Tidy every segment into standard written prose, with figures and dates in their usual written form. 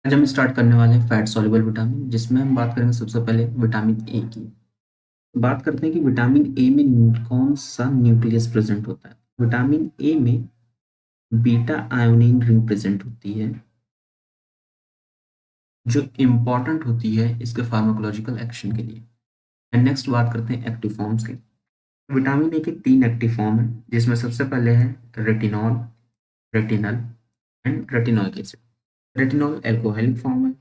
आज हम स्टार्ट करने वाले हैं फैट सॉल्युबल विटामिन, जिसमें हम बात करेंगे सबसे पहले विटामिन ए की। बात करते हैं कि विटामिन ए में कौन सा न्यूक्लियस प्रेजेंट होता है। विटामिन ए में बीटा आयोनिन रिंग प्रेजेंट होती है, जो इम्पॉर्टेंट होती है इसके फार्माकोलॉजिकल एक्शन के लिए। एंड नेक्स्ट बात करते हैं एक्टिव फॉर्म्स की। विटामिन ए के 3 एक्टिव फॉर्म हैं, जिसमें सबसे पहले है retinol, retinal and retinoic acid. Retinol alcoholic form है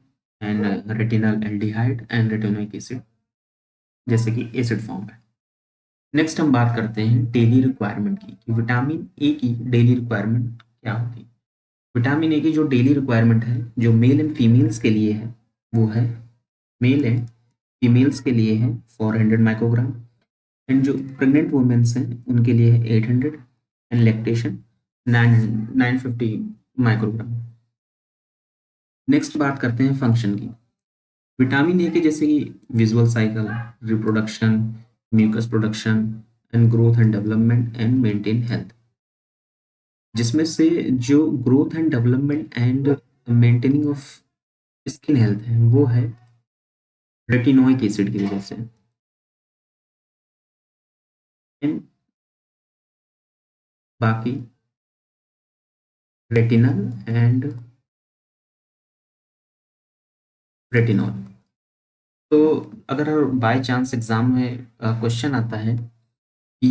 and retinal aldehyde and retinoic acid जैसे कि एसिड फॉर्म है। नेक्स्ट हम बात करते हैं डेली रिक्वायरमेंट की, कि विटामिन ए की डेली रिक्वायरमेंट क्या होती है। विटामिन ए की जो डेली रिक्वायरमेंट है, जो मेल एंड फीमेल्स के लिए है, वो है मेल एंड फीमेल्स के लिए है 400 माइक्रोग्राम, एंड जो प्रेग्नेंट वुमेन्स हैं उनके लिए है 800, एंड लैक्टेशन 950 माइक्रोग्राम। नेक्स्ट बात करते हैं फंक्शन की। विटामिन ए के जैसे कि visual cycle, reproduction, mucus production and growth and development and maintain health, जिसमें से जो growth and development and maintaining of skin health है वो है रेटिनोइक एसिड की वजह से। एंड बाकी रेटिनल एंड रेटिनॉल। तो अगर बाय चांस एग्जाम में क्वेश्चन आता है कि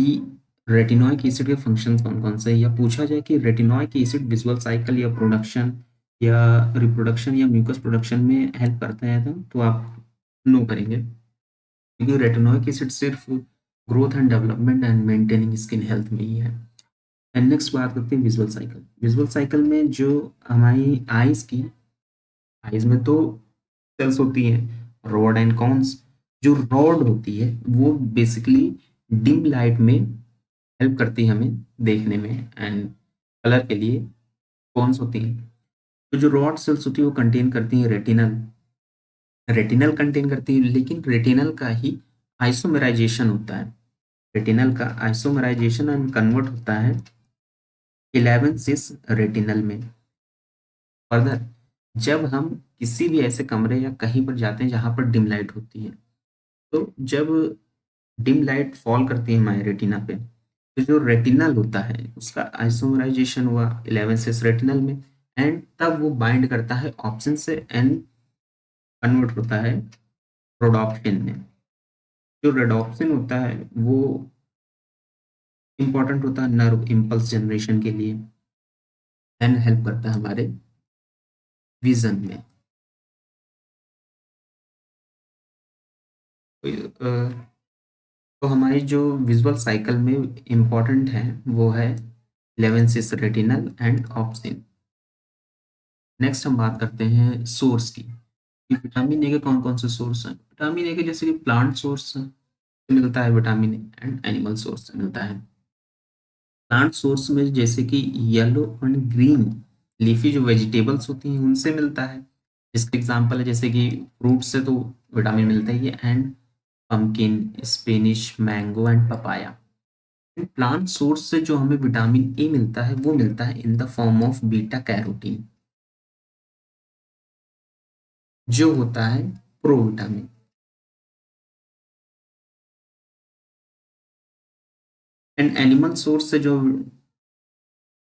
रेटिनोइक एसिड के फंक्शंस कौन कौन से हैं, या पूछा जाए कि रेटिनोइक एसिड विजुअल साइकिल या प्रोडक्शन या रिप्रोडक्शन या म्यूकस प्रोडक्शन में हेल्प करता है, तो आप नो करेंगे, क्योंकि रेटिनोइक एसिड सिर्फ growth and development and maintaining skin health में ही है। एंड नेक्स्ट बात करते हैं विजुअल साइकिल। विजुअल साइकिल में जो हमारी आईज में तो सेल्स होती हैं रॉड एंड कॉन्स। जो रॉड होती है वो बेसिकली डिम लाइट में हेल्प करती है हमें देखने में, एंड कलर के लिए कॉन्स होती हैं। तो जो रॉड सेल्स होती है वो कंटेन करती हैं रेटिनल, रेटिनल कंटेन करती है, लेकिन रेटिनल का ही आइसोमेराइजेशन होता है। रेटिनल का आइसोमेराइजेशन एंड कन्वर्ट होता है 11 सिस रेटिनल में। फर्दर जब हम किसी भी ऐसे कमरे या कहीं पर जाते हैं जहां पर डिम लाइट होती है, तो जब डिम लाइट फॉल करती है हमारे रेटिना पे, तो जो रेटिनल होता है उसका आइसोमराइजेशन हुआ 11 सिस रेटिनल में, एंड तब वो बाइंड करता है ऑप्शन से एंड कन्वर्ट होता है रोडोप्सिन में। जो रेडोप्सिन होता है वो इंपॉर्टेंट होता है नर्व इम्पल्स जनरेशन के लिए, एंड हेल्प करता है हमारे विजन में। तो तो हमारी जो विजुअल साइकिल में इम्पॉर्टेंट है वो है 11 सिस रेटिनल एंड ऑप्सिन। नेक्स्ट हम बात करते हैं सोर्स की, कि विटामिन ए के कौन कौन से सोर्स हैं। विटामिन ए के जैसे कि प्लांट सोर्स से मिलता है vitamin A, and animal source से मिलता है। प्लांट सोर्स में जैसे कि येलो एंड ग्रीन लीफी जो वेजिटेबल्स होती हैं उनसे मिलता है। इसका एग्जांपल है जैसे कि फ्रूट से तो विटामिन मिलता ही है, and pumpkin, Spanish, mango and papaya. Plant source से जो हमें विटामिन ए मिलता है वो मिलता है in the form of beta carotene, जो होता है प्रोविटामिन। एंड एनिमल सोर्स से जो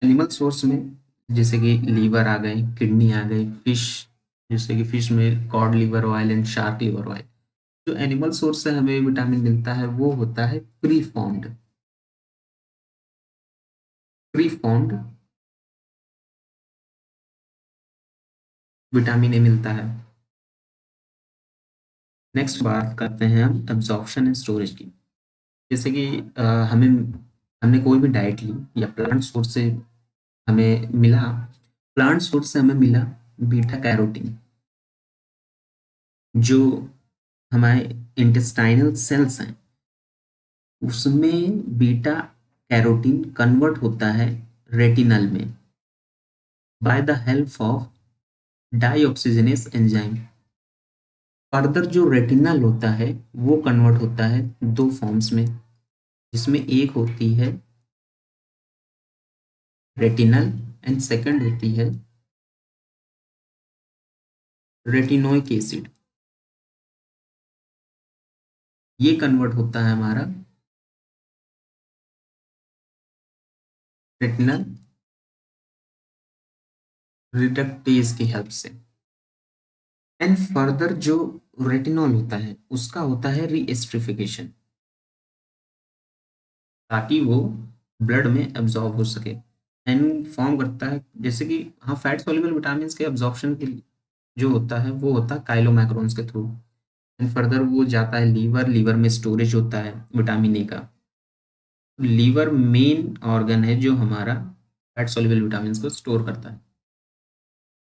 एनिमल सोर्स में जैसे कि लीवर आ गए, किडनी आ गई, फिश, जैसे कि फिश में cod liver oil and shark liver oil. जो एनिमल सोर्स से हमें विटामिन मिलता है वो होता है pre formed, pre formed vitamin A मिलता है। नेक्स्ट बात करते हैं हम एब्जॉर्प्शन एंड स्टोरेज की। जैसे कि हमें हमने कोई भी डाइट ली या प्लांट सोर्स से हमें मिला, प्लांट सोर्स से हमें मिला बीटा कैरोटीन, जो हमारे इंटेस्टाइनल सेल्स हैं उसमें बीटा कैरोटीन कन्वर्ट होता है रेटिनल में by the help of dioxygenase enzyme. Further जो रेटिनल होता है वो कन्वर्ट होता है दो फॉर्म्स में, जिसमें एक होती है रेटिनल एंड सेकंड होती है रेटिनोइक एसिड, ये कन्वर्ट होता है हमारा रेटिनल रिडक्टेज की हेल्प से। एंड फर्दर जो रेटिनॉल होता है उसका होता है रीएस्ट्रिफिकेशन, ताकि वो ब्लड में एब्जॉर्ब हो सके। एंड फॉर्म करता है जैसे कि हाँ, फैट सॉल्युबल विटामिन के एब्जॉर्प्शन के लिए जो होता है वो होता है काइलोमैक्रोन्स के थ्रू। एंड फर्दर वो जाता है लीवर, लीवर में स्टोरेज होता है विटामिन ए का। लीवर मेन ऑर्गन है जो हमारा फैट सॉल्युबल विटामिन को स्टोर करता है।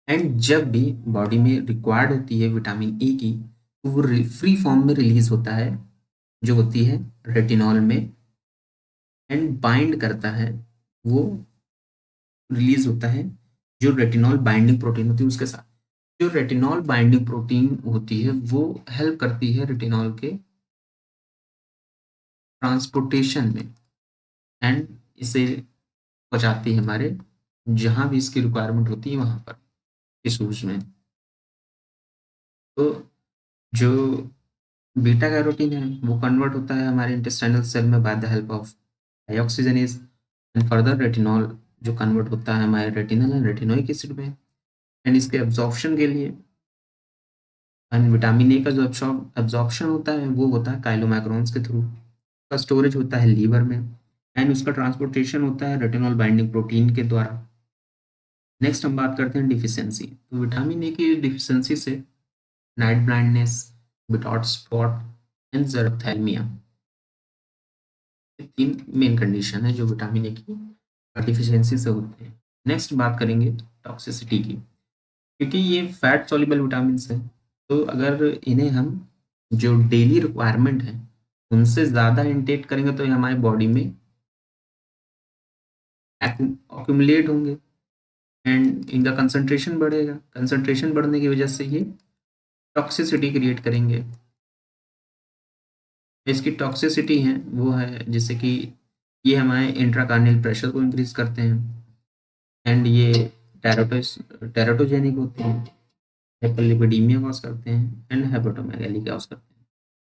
एंड जब भी बॉडी में रिक्वायर्ड होती है विटामिन ए की, तो वो फ्री फॉर्म में रिलीज होता है, जो होती है रेटिनॉल में। एंड बाइंड करता है, वो रिलीज होता है जो रेटिनॉल बाइंडिंग प्रोटीन होती है उसके साथ। जो रेटिनॉल बाइंडिंग प्रोटीन होती है वो हेल्प करती है रेटिनॉल के ट्रांसपोर्टेशन में, एंड इसे पहुंचाती है हमारे जहां भी इसकी रिक्वायरमेंट होती है वहां पर टिश्यूज में। तो जो बीटा कैरोटीन है वो कन्वर्ट होता है हमारे इंटेस्टाइनल सेल में by the help of dioxygenase. And further retinol जो कन्वर्ट होता है हमारे रेटिनल एंड रेटिनोइक एसिड में। एंड इसके एब्जॉर्प्शन के लिए एंड विटामिन ए का जो एब्जॉर्प्शन होता है वो होता है काइलोमैक्रोन्स के थ्रू। उसका स्टोरेज होता है लीवर में, एंड उसका ट्रांसपोर्टेशन होता है रेटिनॉल बाइंडिंग प्रोटीन के द्वारा। नेक्स्ट हम बात करते हैं डिफिशियंसी। तो विटामिन ए की डिफिशियंसी से night blindness, without spot and xerophthalmia, ये 3 मेन कंडीशन है जो विटामिन ए की डिफिशियंसी से होते हैं। नेक्स्ट बात करेंगे टॉक्सिसिटी की। क्योंकि ये फैट सॉल्युबल विटामिन्स हैं, तो अगर इन्हें हम जो डेली रिक्वायरमेंट है उनसे ज़्यादा इनटेक करेंगे तो ये हमारी बॉडी में अक्यूमुलेट होंगे एंड इनका कंसंट्रेशन बढ़ेगा। कंसंट्रेशन बढ़ने की वजह से ये टॉक्सिसिटी क्रिएट करेंगे। इसकी टॉक्सिसिटी है वो है जैसे कि ये हमारे इंट्राकार्नियल प्रेशर को इंक्रीज करते हैं, एंड ये टेराटोजेनिक होते हैं, हाइपरलिपिडीमिया कॉज करते हैं, एंड हेपेटोमेगाली कॉज करते हैं।